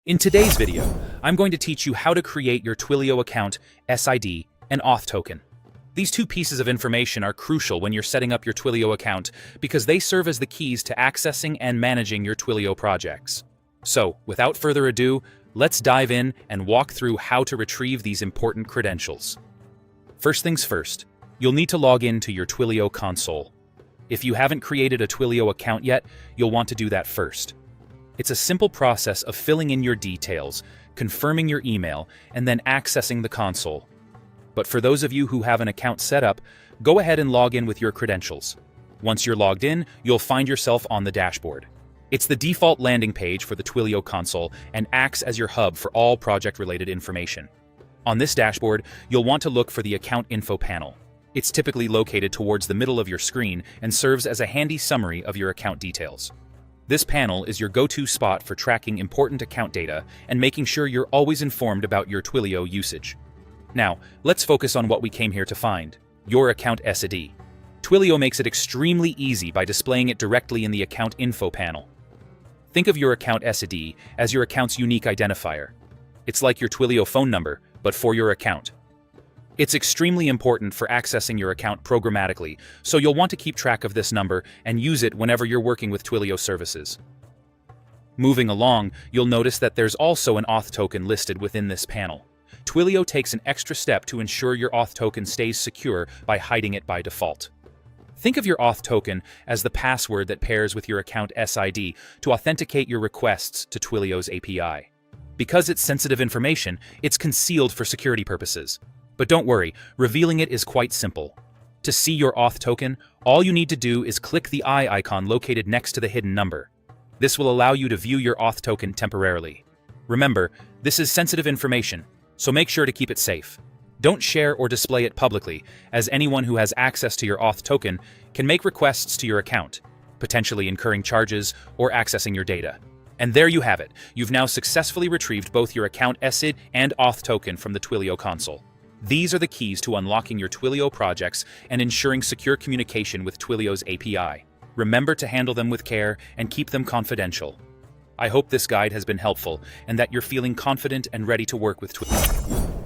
In today's video, I'm going to teach you how to create your Twilio account SID and Auth Token. These two pieces of information are crucial when you're setting up your Twilio account because they serve as the keys to accessing and managing your Twilio projects. So, without further ado, let's dive in and walk through how to retrieve these important credentials. First things first, you'll need to log in to your Twilio Console. If you haven't created a Twilio account yet, you'll want to do that first. It's a simple process of filling in your details, confirming your email, and then accessing the console. But for those of you who have an account set up, go ahead and log in with your credentials. Once you're logged in, you'll find yourself on the dashboard. It's the default landing page for the Twilio console and acts as your hub for all project-related information. On this dashboard, you'll want to look for the Account Info panel. It's typically located towards the middle of your screen and serves as a handy summary of your account details. This panel is your go-to spot for tracking important account data and making sure you're always informed about your Twilio usage. Now, let's focus on what we came here to find, your Account SID. Twilio makes it extremely easy by displaying it directly in the Account Info panel. Think of your Account SID as your account's unique identifier. It's like your Twilio phone number, but for your account. It's extremely important for accessing your account programmatically, so you'll want to keep track of this number and use it whenever you're working with Twilio services. Moving along, you'll notice that there's also an Auth token listed within this panel. Twilio takes an extra step to ensure your Auth token stays secure by hiding it by default. Think of your Auth token as the password that pairs with your account SID to authenticate your requests to Twilio's API. Because it's sensitive information, it's concealed for security purposes. But don't worry, revealing it is quite simple. To see your Auth token, all you need to do is click the eye icon located next to the hidden number. This will allow you to view your Auth token temporarily. Remember, this is sensitive information, so make sure to keep it safe. Don't share or display it publicly, as anyone who has access to your Auth token can make requests to your account, potentially incurring charges or accessing your data. And there you have it. You've now successfully retrieved both your Account SID and Auth token from the Twilio console. These are the keys to unlocking your Twilio projects and ensuring secure communication with Twilio's API. Remember to handle them with care and keep them confidential. I hope this guide has been helpful and that you're feeling confident and ready to work with Twilio.